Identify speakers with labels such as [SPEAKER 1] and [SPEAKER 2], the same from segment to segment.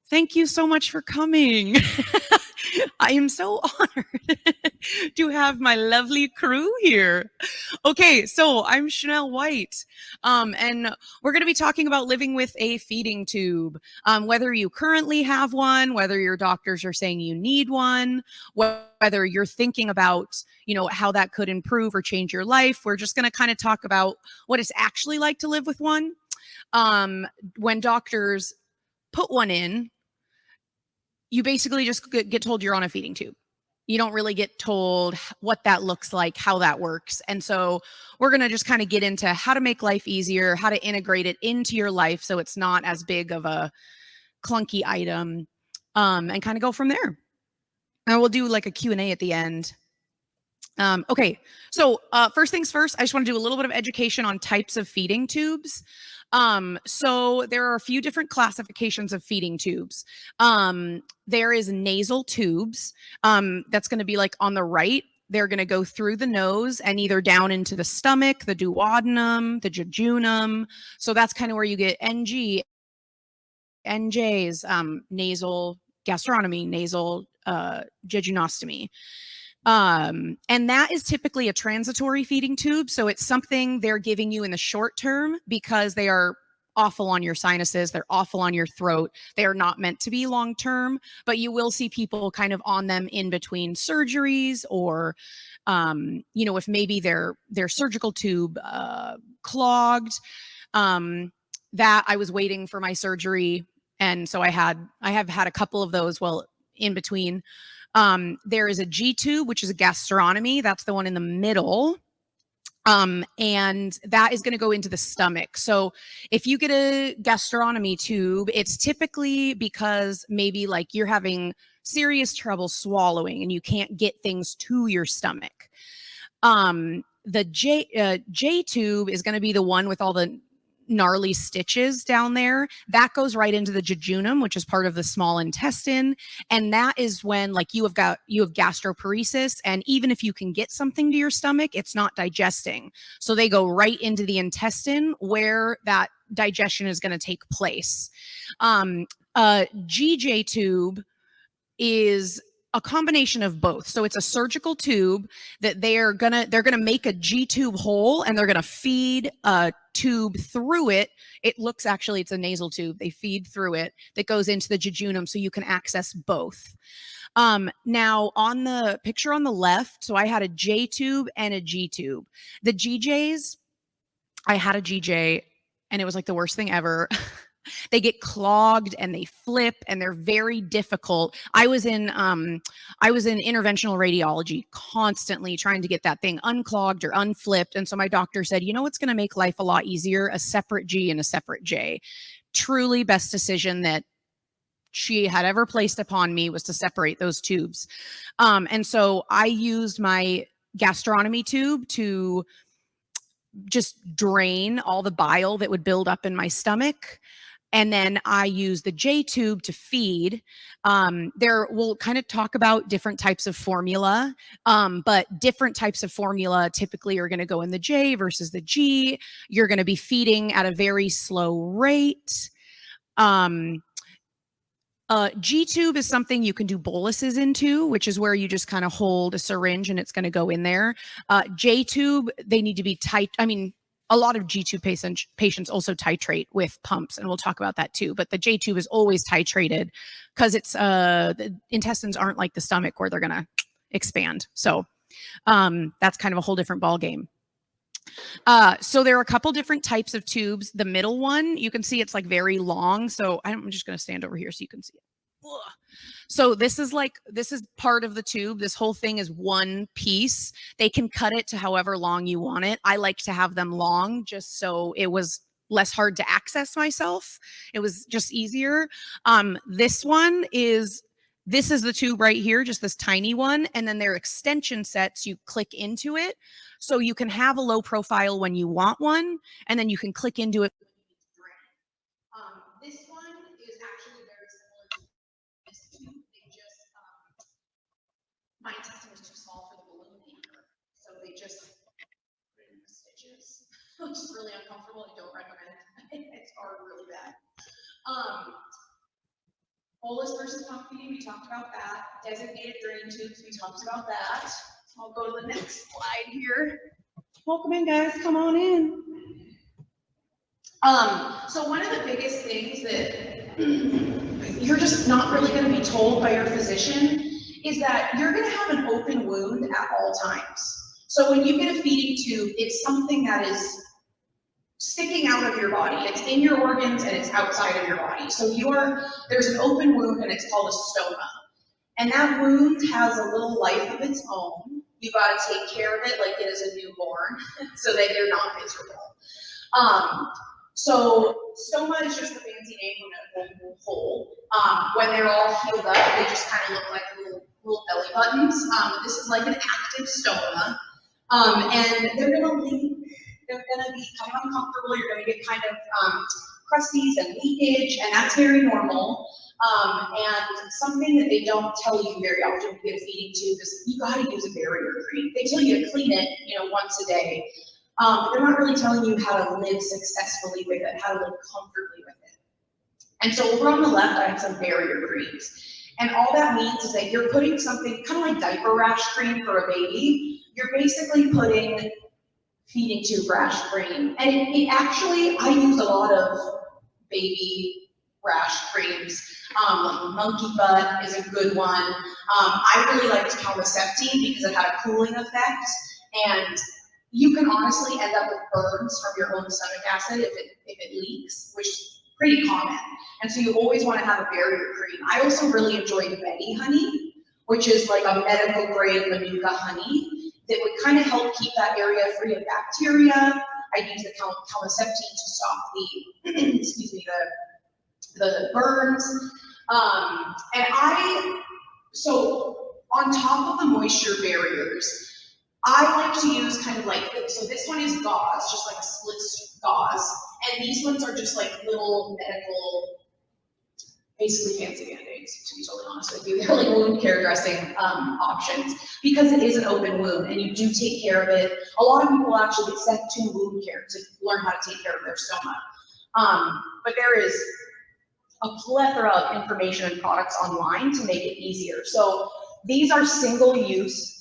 [SPEAKER 1] Thank you so much for coming. I am so honored to have my lovely crew here. Okay, so I'm Chanel White, and we're going to be talking about living with a feeding tube. Whether you currently have one, whether your doctors are saying you need one, whether you're thinking about, how that could improve or change your life. We're just going to kind of talk about what it's actually like to live with one. When doctors put one in, you basically just get told you're on a feeding tube. You don't really get told what that looks like, how that works. And so we're going to just kind of get into how to make life easier, how to integrate it into your life so it's not as big of a clunky item, and kind of go from there. And we'll do like a Q&A at the end. Okay, so first things first, I just want to do a little bit of education on types of feeding tubes. So there are a few different classifications of feeding tubes. There is nasal tubes. That's going to be like on the right. They're going to go through the nose and either down into the stomach, the duodenum, the jejunum. So that's kind of where you get NG, NJs, nasal gastronomy, nasal jejunostomy. And that is typically a transitory feeding tube. So it's something they're giving you in the short term because they are awful on your sinuses. They're awful on your throat. They are not meant to be long term, but you will see people kind of on them in between surgeries or, if maybe their surgical tube clogged. That I was waiting for my surgery. And so I have had a couple of those in between. There is a G tube, which is a gastronomy. That's the one in the middle. And that is going to go into the stomach. So if you get a gastronomy tube, it's typically because maybe like you're having serious trouble swallowing and you can't get things to your stomach. The J tube is going to be the one with all the gnarly stitches down there. That goes right into the jejunum, which is part of the small intestine. And that is when like you have gastroparesis. And even if you can get something to your stomach, it's not digesting. So they go right into the intestine where that digestion is going to take place. GJ tube is a combination of both. So it's a surgical tube that they're gonna make a G tube hole and they're gonna feed a tube through it. It's a nasal tube. They feed through it that goes into the jejunum so you can access both. Now on the picture on the left, so I had a J tube and a G tube. The GJs, I had a GJ and it was like the worst thing ever. They get clogged and they flip and they're very difficult. I was in interventional radiology constantly trying to get that thing unclogged or unflipped. And so my doctor said, what's going to make life a lot easier? A separate G and a separate J. Truly best decision that she had ever placed upon me was to separate those tubes. And so I used my gastronomy tube to just drain all the bile that would build up in my stomach. And then I use the J tube to feed. We'll kind of talk about different types of formula, but different types of formula typically are going to go in the J versus the G. You're going to be feeding at a very slow rate. G tube is something you can do boluses into, which is where you just kind of hold a syringe and it's going to go in there. J tube, they need to be tight. I mean, a lot of G tube patients also titrate with pumps, and we'll talk about that too. But the J tube is always titrated because the intestines aren't like the stomach where they're going to expand. So that's kind of a whole different ball game. So there are a couple different types of tubes. The middle one, you can see it's like very long. So I'm just going to stand over here so you can see it. Ugh. So this is part of the tube. This whole thing is one piece. They can cut it to however long you want it. I like to have them long just so it was less hard to access myself. It was just easier. This is the tube right here, just this tiny one. And then their extension sets, you click into it. So you can have a low profile when you want one, and then you can click into it. This one is actually very similar to this tube. My intestine was too small for the balloon anchor. So they just put in the stitches, which is really uncomfortable. I don't recommend. It's hard really bad.
[SPEAKER 2] bolus versus pump feeding, we talked about that. Designated drain tubes, we talked about that. I'll go to the next slide here. Welcome in, guys, come on in. So one of the biggest things that you're just not really going to be told by your physician is that you're going to have an open wound at all times. So when you get a feeding tube, it's something that is sticking out of your body. It's in your organs and it's outside of your body. So there's an open wound and it's called a stoma. And that wound has a little life of its own. You've got to take care of it like it is a newborn so that you're not miserable. So stoma is just a fancy name for a hole. When they're all healed up, they just kind of look like little belly buttons. This is like an active stoma. And they're going to leak. They're going to be kind of uncomfortable. You're going to get kind of crusties and leakage, and that's very normal. And something that they don't tell you very often when you get a feeding tube is you got to use a barrier cream. They tell you to clean it, once a day. But they're not really telling you how to live successfully with it, how to live comfortably with it. And so over on the left, I have some barrier creams. And all that means is that you're putting something kind of like diaper rash cream for a baby. You're basically putting feeding tube rash cream. And it actually, I use a lot of baby rash creams. Like monkey butt is a good one. I really liked calmoseptine because it had a cooling effect. And you can honestly end up with burns from your own stomach acid if it leaks, which is pretty common. And so you always want to have a barrier cream. I also really enjoyed Betty honey, which is like a medical grade Manuka honey that would kind of help keep that area free of bacteria. I use the calmoseptine to stop the, excuse me, the burns. So on top of the moisture barriers, I like to use kind of like, so this one is gauze, just like a split gauze, and these ones are just like little medical, basically fancy Band-Aids, to be totally honest with you. They're like wound care dressing options, because it is an open wound and you do take care of it. A lot of people actually get sent to wound care to learn how to take care of their stoma. But there is a plethora of information and products online to make it easier. So these are single-use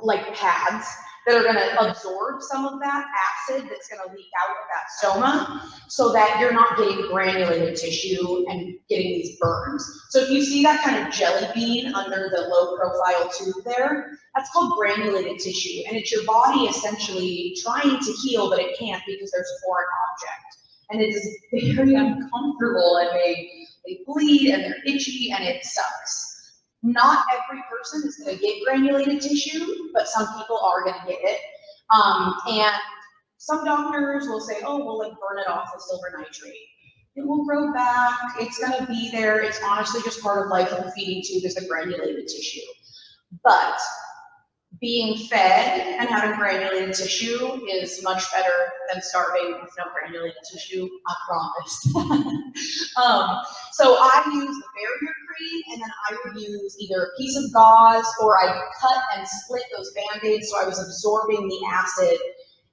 [SPEAKER 2] like pads that are going to absorb some of that acid that's going to leak out of that stoma so that you're not getting granulated tissue and getting these burns. So if you see that kind of jelly bean under the low profile tube there, that's called granulated tissue. And it's your body essentially trying to heal, but it can't because there's a foreign object. And it is very uncomfortable, and they bleed and they're itchy and it sucks. Not every person is going to get granulated tissue, but some people are going to get it. And some doctors will say, oh, we'll like burn it off with silver nitrate. It will grow back. It's going to be there. It's honestly just part of life of a feeding tube is the granulated tissue. But being fed and having granulated tissue is much better than starving with no granulated tissue, I promise. So I use the barrier cream, and then I would use either a piece of gauze, or I'd cut and split those Band-Aids so I was absorbing the acid,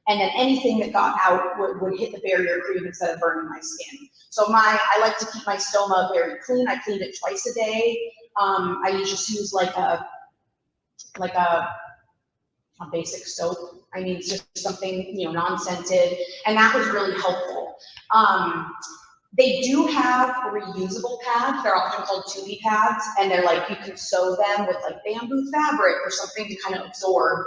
[SPEAKER 2] and then anything that got out would hit the barrier cream instead of burning my skin. So I like to keep my stoma very clean. I clean it twice a day. I just use like a basic soap. I mean, it's just something, non-scented, and that was really helpful. They do have reusable pads. They're often called tubey pads, and they're like, you can sew them with like bamboo fabric or something to kind of absorb.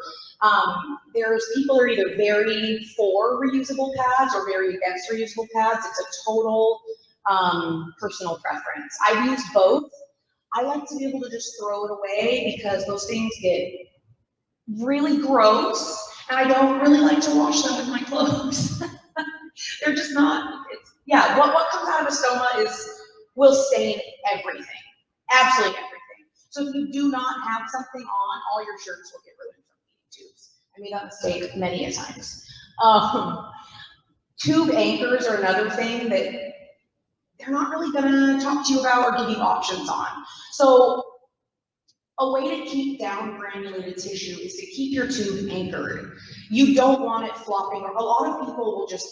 [SPEAKER 2] There's people are either very for reusable pads or very against reusable pads. It's a total personal preference. I've used both. I like to be able to just throw it away because those things get really gross, and I don't really like to wash them with my clothes. They're just not, what comes out of a stoma will stain everything, absolutely everything. So if you do not have something on, all your shirts will get ruined from feeding tubes. I made that mistake many a times. Tube anchors are another thing that they're not really gonna talk to you about or give you options on. So a way to keep down granulated tissue is to keep your tube anchored. You don't want it flopping. A lot of people will just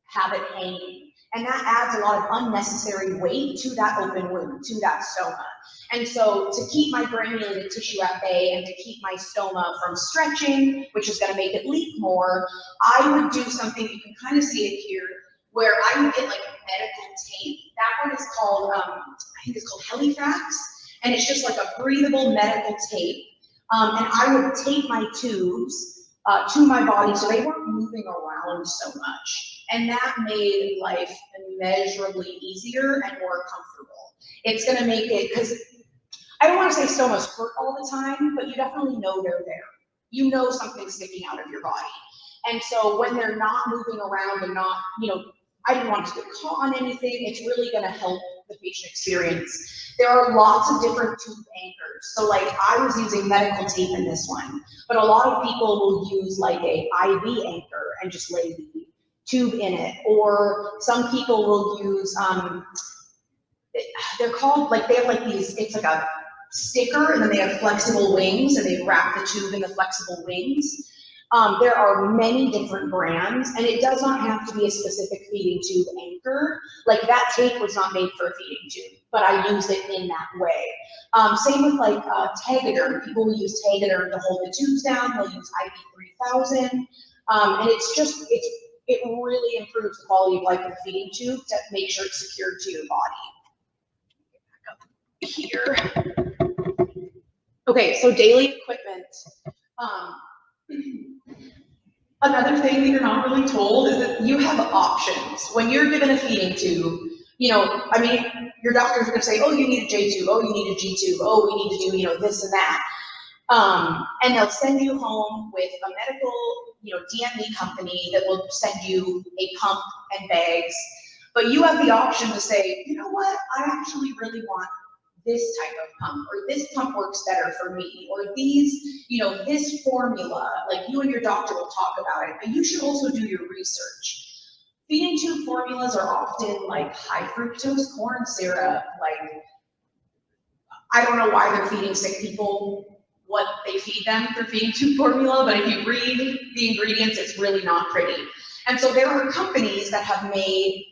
[SPEAKER 2] have it hanging. And that adds a lot of unnecessary weight to that open wound, to that stoma. And so to keep my granulated tissue at bay and to keep my stoma from stretching, which is going to make it leak more, I would do something, you can kind of see it here, where I would get like medical tape. That one is called, I think it's called Helifax, and it's just like a breathable medical tape. And I would tape my tubes to my body so they weren't moving around so much. And that made life immeasurably easier and more comfortable. It's going to make it, because I don't want to say stomas hurt all the time, but you definitely know they're there. You know something's sticking out of your body. And so when they're not moving around and not, you know, I didn't want to get caught on anything, it's really going to help the patient experience. There are lots of different tube anchors. So like I was using medical tape in this one, but a lot of people will use like a IV anchor and just lay the tube in it. Or some people will use, they're called, like they have like these, it's like a sticker and then they have flexible wings and they wrap the tube in the flexible wings. There are many different brands, and it does not have to be a specific feeding tube anchor. Like that tape was not made for a feeding tube, but I used it in that way. Same with like Tegaderm. People will use Tegaderm to hold the tubes down. They'll use IP3000, and it's just, it really improves the quality of life of the feeding tube to make sure it's secured to your body. Here. Okay, so daily equipment. Another thing that you're not really told is that you have options. When you're given a feeding tube, you know, I mean, your doctors are going to say, oh, you need a J tube, oh, you need a G tube, oh, we need to do, you know, this and that. And they'll send you home with a medical, you know, DME company that will send you a pump and bags. But you have the option to say, you know what, I actually really want this type of pump, or this pump works better for me, or these, you know, this formula, like you and your doctor will talk about it, but you should also do your research. Feeding tube formulas are often like high fructose corn syrup, like, I don't know why they're feeding sick people what they feed them for feeding tube formula, but if you read the ingredients, it's really not pretty. And so there are companies that have made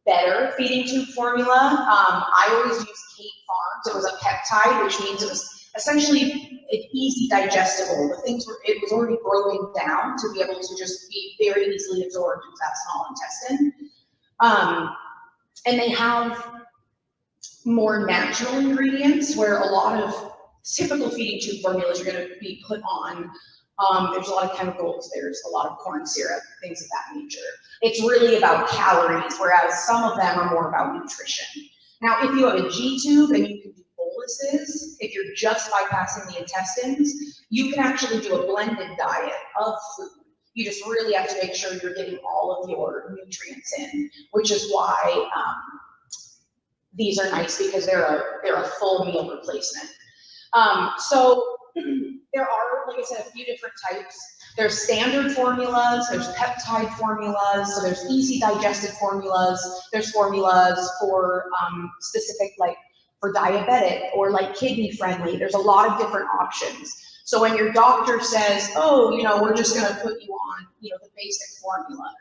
[SPEAKER 2] better feeding tube formula. I always used Kate Farms. It was a peptide, which means it was essentially easy digestible. The things were, it was already broken down to be able to just be very easily absorbed into that small intestine. And they have more natural ingredients where a lot of typical feeding tube formulas are going to be put on. There's a lot of chemicals, there's a lot of corn syrup, things of that nature. It's really about calories, whereas some of them are more about nutrition. Now, if you have a G tube and you can do boluses, if you're just bypassing the intestines, you can actually do a blended diet of food. You just really have to make sure you're getting all of your nutrients in, which is why these are nice, because they're a full meal replacement. So there are, like I said, a few different types. There's standard formulas, there's peptide formulas, so there's easy digested formulas, there's formulas for specific, like for diabetic or like kidney friendly. There's a lot of different options. So when your doctor says, oh, you know, we're just gonna put you on, you know, the basic formula,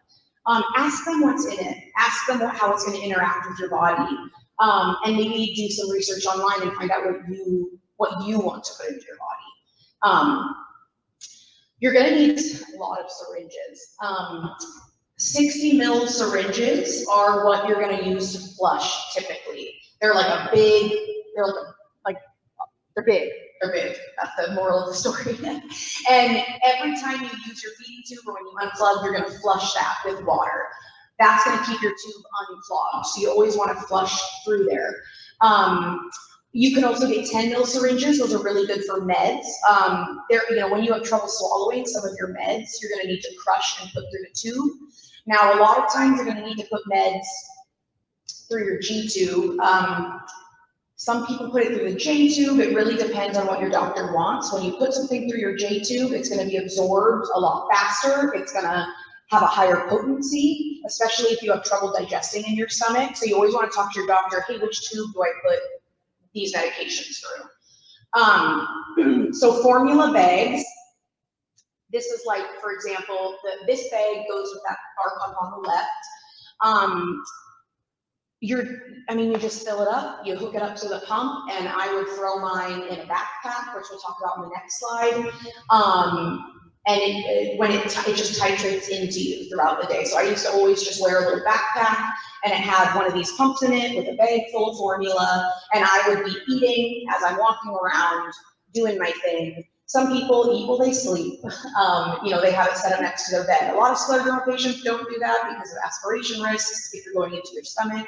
[SPEAKER 2] ask them what's in it. Ask them how it's gonna interact with your body. And maybe do some research online and find out what you want to put into your body. You're going to need a lot of syringes. 60 ml syringes are what you're going to use to flush typically. They're like a big, they're big. That's the moral of the story. And every time you use your feeding tube or when you unplug, you're going to flush that with water. That's going to keep your tube unclogged. So you always want to flush through there. You can also get 10 ml syringes. Those are really good for meds. You know, when you have trouble swallowing some of your meds, you're going to need to crush and put through the tube. Now, a lot of times you're going to need to put meds through your G tube. Some people put it through the J tube. It really depends on what your doctor wants. When you put something through your J tube, it's going to be absorbed a lot faster. It's going to have a higher potency, especially if you have trouble digesting in your stomach. So you always want to talk to your doctor, hey, which tube do I put these medications through? So formula bags, this is like, for example, this bag goes with that bar pump on the left. You just fill it up, you hook it up to the pump, and I would throw mine in a backpack, which we'll talk about in the next slide. And it just titrates into you throughout the day. So I used to always just wear a little backpack, and it had one of these pumps in it with a bag full of formula, and I would be eating as I'm walking around, doing my thing. Some people eat while they sleep. They have it set up next to their bed. A lot of scleroderma patients don't do that because of aspiration risks if you're going into your stomach.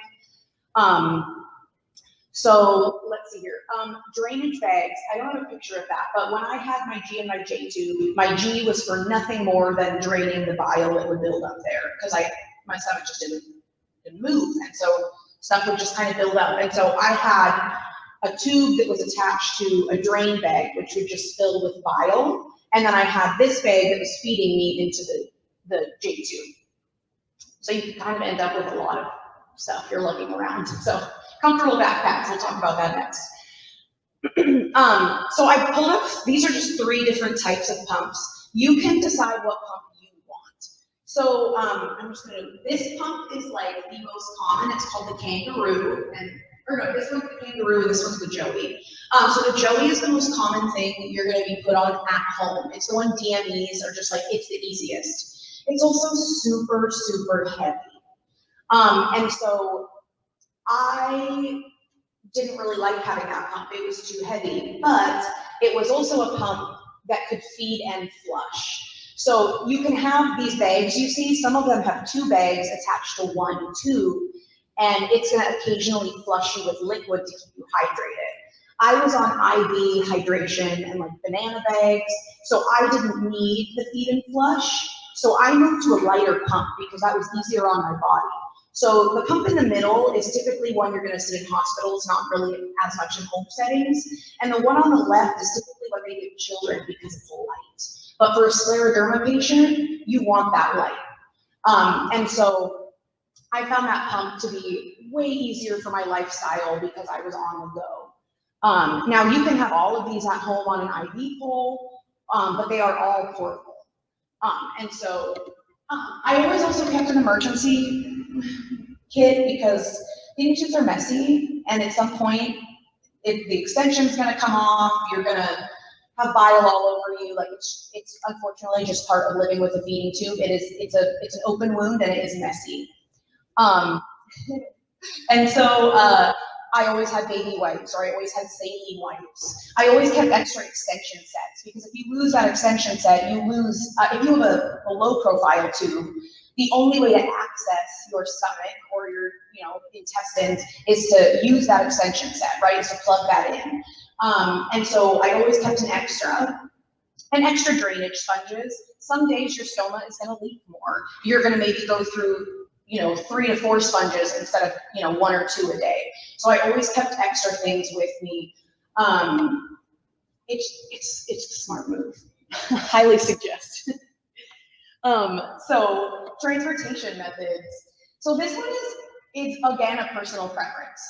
[SPEAKER 2] So let's see here. Drainage bags. I don't have a picture of that, but when I had my G and my J tube, my G was for nothing more than draining the bile that would build up there because my stomach just didn't move, and so stuff would just kind of build up. And so I had a tube that was attached to a drain bag, which would just fill with bile, and then I had this bag that was feeding me into the J tube. So you kind of end up with a lot of stuff you're lugging around. So comfortable backpacks, we'll talk about that next. So I pulled up, these are just 3 different types of pumps. You can decide what pump you want. So I'm just gonna, this pump is like the most common, it's called the Kangaroo, this one's the Kangaroo and this one's the Joey. So the Joey is the most common thing that you're gonna be put on at home. It's the one DMEs are just like, it's the easiest. It's also super, super heavy. And so I didn't really like having that pump. It was too heavy, but it was also a pump that could feed and flush. So you can have these bags, you see, some of them have 2 bags attached to one tube, and it's gonna occasionally flush you with liquid to keep you hydrated. I was on IV hydration and like banana bags, so I didn't need the feed and flush. So I moved to a lighter pump because that was easier on my body. So the pump in the middle is typically one you're gonna see in hospitals, not really as much in home settings. And the one on the left is typically what they give children because it's light. But for a scleroderma patient, you want that light. And so I found that pump to be way easier for my lifestyle because I was on the go. Now you can have all of these at home on an IV pole, but they are all portable. And so I always also kept an emergency kit because feeding tubes are messy, and at some point, if the extension's gonna come off, you're gonna have bile all over you. Like it's unfortunately just part of living with a feeding tube. It's an open wound and it is messy. And so I always had baby wipes, or I always had saline wipes. I always kept extra extension sets because if you lose that extension set, you lose, if you have a low profile tube, the only way to access your stomach or your intestines is to use that extension set, right? Is to plug that in. And so I always kept an extra drainage sponges. Some days your stoma is gonna leak more. You're gonna maybe go through 3 to 4 sponges instead of 1 or 2 a day. So I always kept extra things with me. It's a smart move. Highly suggest. So transportation methods. So this one is again a personal preference.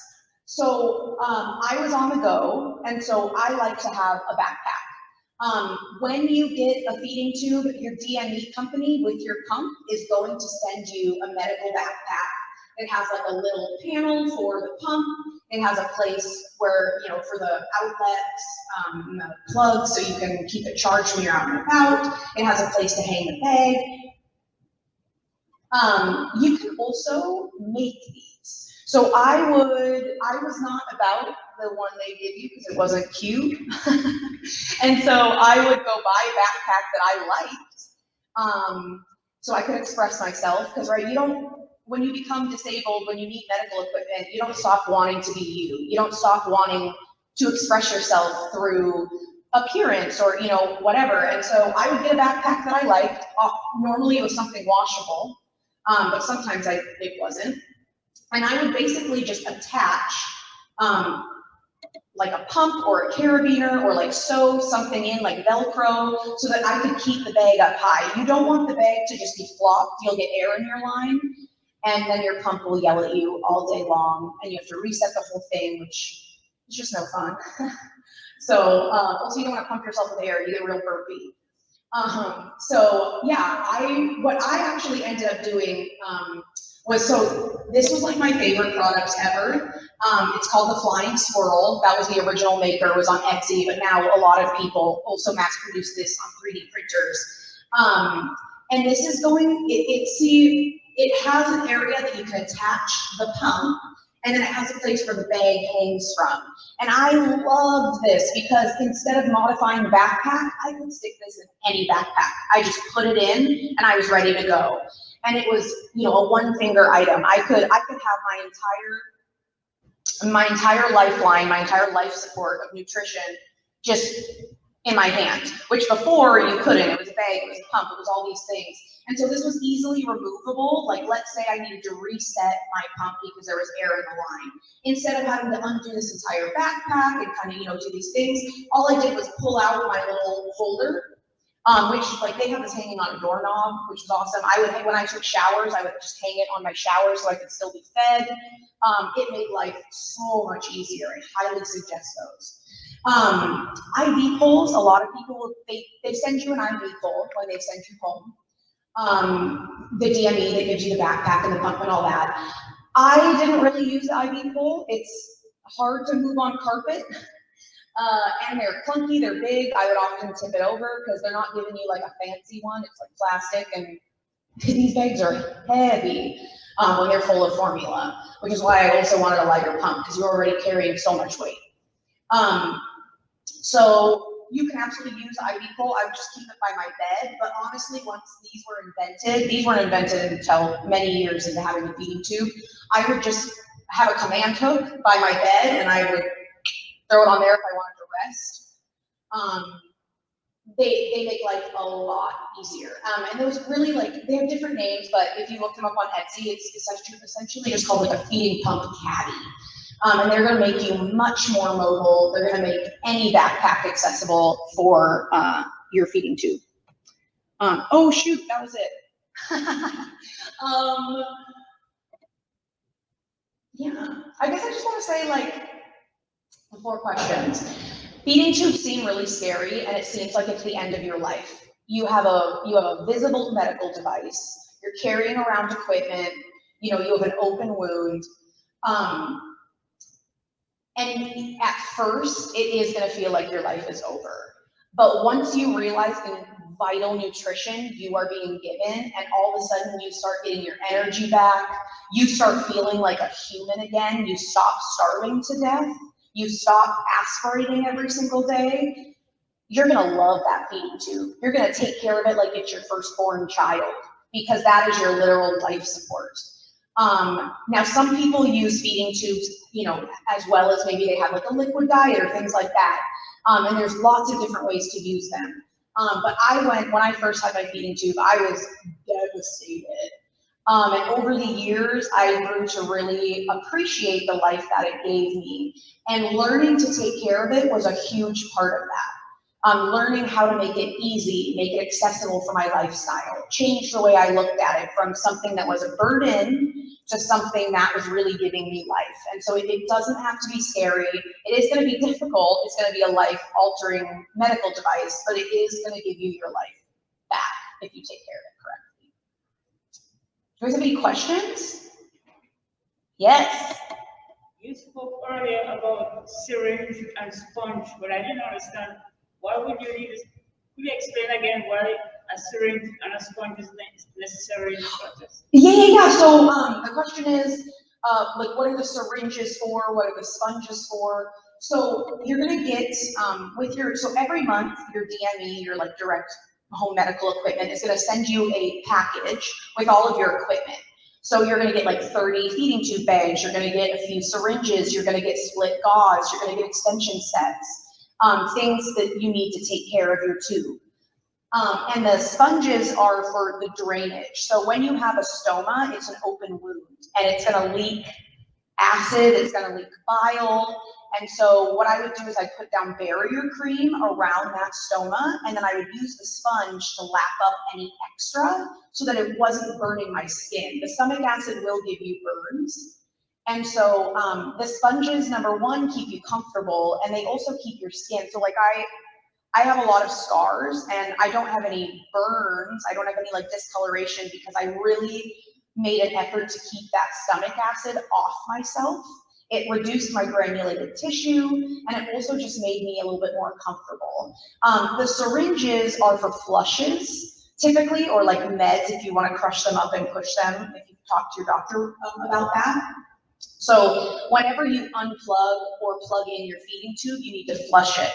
[SPEAKER 2] So I was on the go, and so I like to have a backpack. When you get a feeding tube, your DME company with your pump is going to send you a medical backpack. It has like a little panel for the pump. It has a place where, for the outlets, the plugs, so you can keep it charged when you're out and about. It has a place to hang the bag. You can also make these. So I was not about the one they give you because it wasn't cute. And so I would go buy a backpack that I liked, so I could express myself, because when you become disabled, when you need medical equipment, you don't stop wanting to be you. You don't stop wanting to express yourself through appearance or, whatever. And so I would get a backpack that I liked. Normally it was something washable, but sometimes it wasn't. And I would basically just attach like a pump or a carabiner, or like sew something in like Velcro, so that I could keep the bag up high. You don't want the bag to just be flopped. You'll get air in your line, and then your pump will yell at you all day long, and you have to reset the whole thing, which is just no fun. So also you don't want to pump yourself with air, you get real burpy. So yeah, what I actually ended up doing This was like my favorite product ever. It's called the Flying Squirrel. That was the original maker, was on Etsy, but now a lot of people also mass produce this on 3D printers. And this is it has an area that you can attach the pump, and then it has a place where the bag hangs from. And I loved this because instead of modifying the backpack, I could stick this in any backpack. I just put it in and I was ready to go. And it was, a one finger item. I could have my entire lifeline, my entire life support of nutrition just in my hand, which before you couldn't. It was a bag, it was a pump, it was all these things. And so this was easily removable. Like, let's say I needed to reset my pump because there was air in the line. Instead of having to undo this entire backpack and kind of, do these things, all I did was pull out my little holder, which, like, they have this hanging on a doorknob, which is awesome. When I took showers, I would just hang it on my shower so I could still be fed. It made life so much easier. I highly suggest those. IV poles, a lot of people, they send you an IV pole when they send you home. The DME that gives you the backpack and the pump and all that. I didn't really use the IV pole. It's hard to move on carpet. And they're clunky, they're big. I would often tip it over because they're not giving you like a fancy one. It's like plastic, and these bags are heavy when they're full of formula, which is why I also wanted a lighter pump because you're already carrying so much weight. So you can absolutely use the IV pole. I would just keep it by my bed, but honestly, once these weren't invented until many years into having a feeding tube, I would just have a command hook by my bed and I would throw it on there if I wanted to rest. They make life a lot easier. And those really, like, they have different names, but if you look them up on Etsy, it's essentially just called like a feeding pump caddy. And they're going to make you much more mobile. They're going to make any backpack accessible for your feeding tube. Oh shoot, that was it. Yeah, I guess I just want to say, like, the 4 questions. Feeding tubes seem really scary, and it seems like it's the end of your life. You have a visible medical device. You're carrying around equipment. You have an open wound. And at first, it is going to feel like your life is over. But once you realize the vital nutrition you are being given, and all of a sudden you start getting your energy back, you start feeling like a human again, you stop starving to death, you stop aspirating every single day, you're going to love that feeding tube. You're going to take care of it like it's your firstborn child, because that is your literal life support. Now, some people use feeding tubes, as well as maybe they have like a liquid diet or things like that. And there's lots of different ways to use them. But when I first had my feeding tube, I was devastated. And over the years, I grew to really appreciate the life that it gave me. And learning to take care of it was a huge part of that. Learning how to make it easy, make it accessible for my lifestyle, changed the way I looked at it from something that was a burden to something that was really giving me life. And so it doesn't have to be scary. It is going to be difficult. It's going to be a life-altering medical device, but it is going to give you your life back if you take care of it correctly. Do you guys have any questions? Yes.
[SPEAKER 3] You spoke earlier about syringe and sponge, but I didn't understand, why would you need it? Could you explain again why a syringe and a sponge is necessary in the process?
[SPEAKER 2] Yeah. So the question is, like, what are the syringes for? What are the sponges for? So you're gonna get so every month your DME, your like direct home medical equipment, is gonna send you a package with all of your equipment. So you're gonna get like 30 feeding tube bags, you're gonna get a few syringes, you're gonna get split gauze, you're gonna get extension sets, things that you need to take care of your tube. And the sponges are for the drainage. So when you have a stoma, it's an open wound, and it's going to leak acid, it's going to leak bile. And so what I would do is I'd put down barrier cream around that stoma, and then I would use the sponge to lap up any extra so that it wasn't burning my skin. The stomach acid will give you burns. And so the sponges, number one, keep you comfortable, and they also keep your skin. So like I have a lot of scars, and I don't have any burns. I don't have any like discoloration because I really made an effort to keep that stomach acid off myself. It reduced my granulated tissue, and it also just made me a little bit more comfortable. The syringes are for flushes, typically, or like meds if you want to crush them up and push them, if you talk to your doctor about that. So whenever you unplug or plug in your feeding tube, you need to flush it.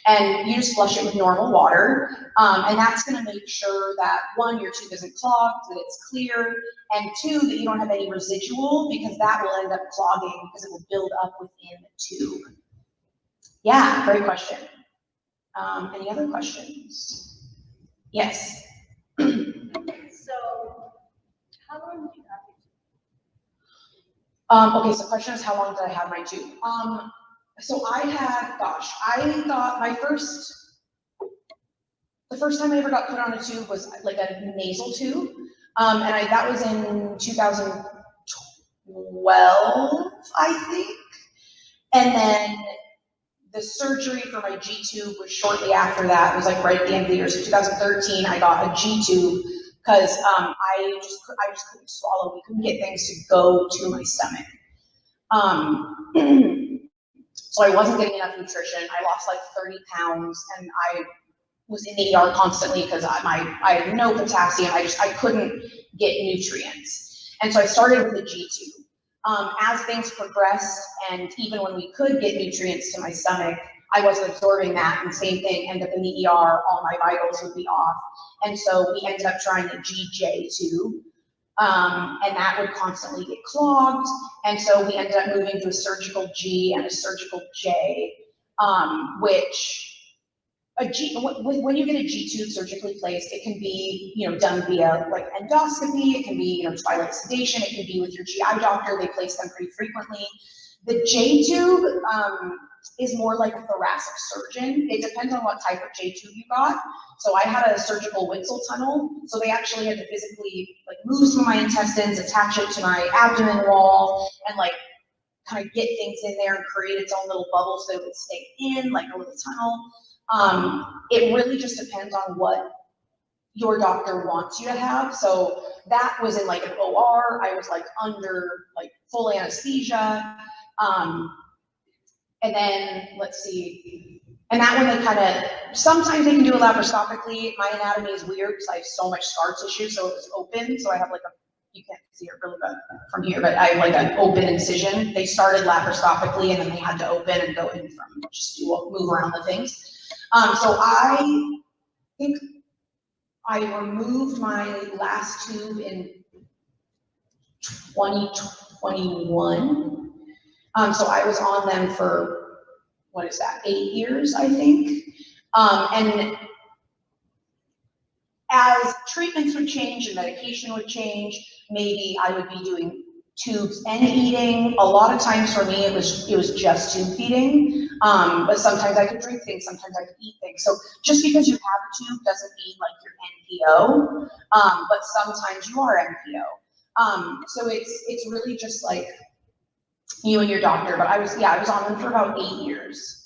[SPEAKER 2] And you just flush it with normal water, and that's going to make sure that, one, your tube isn't clogged, that it's clear, and two, that you don't have any residual, because that will end up clogging because it will build up within the tube. Yeah, great question. Any other questions? Yes.
[SPEAKER 4] So, how long do you have it?
[SPEAKER 2] Okay, so the question is, how long did I have my tube? So I had, I thought the first time I ever got put on a tube was like a nasal tube. And that was in 2012, I think. And then the surgery for my G tube was shortly after that. It was like right at the end of the year. So 2013, I got a G tube because I just couldn't swallow. We couldn't get things to go to my stomach. So I wasn't getting enough nutrition. I lost like 30 pounds, and I was in the ER constantly because I had no potassium. I couldn't get nutrients. And so I started with the G tube. As things progressed, and even when we could get nutrients to my stomach, I wasn't absorbing that, and same thing, end up in the ER, all my vitals would be off. And so we ended up trying the GJ tube. And that would constantly get clogged. And so we ended up moving to a surgical G and a surgical J, which when you get a G tube surgically placed, it can be, done via like endoscopy. It can be, twilight sedation. It can be with your GI doctor. They place them pretty frequently. The J tube is more like a thoracic surgeon. It depends on what type of J tube you got. So I had a surgical Witzel tunnel. So they actually had to physically like move some of my intestines, attach it to my abdomen wall, and like kind of get things in there and create its own little bubble so it would stay in like a little tunnel. It really just depends on what your doctor wants you to have. So that was in like an OR. I was like under like full anesthesia. And then let's see, and that one they kind of, sometimes they can do it laparoscopically. My anatomy is weird because I have so much scar tissue, so it was open. So I have like you can't see it really good from here, but I have like an open incision. They started laparoscopically, and then they had to open and go in from just move around the things. So I think I removed my last tube in 2021. So I was on them for, 8 years, I think. And as treatments would change and medication would change, maybe I would be doing tubes and eating. A lot of times for me, it was just tube feeding. But sometimes I could drink things, sometimes I could eat things. So just because you have a tube doesn't mean like you're NPO, but sometimes you are NPO. So it's really just like you and your doctor, but I was on them for about 8 years.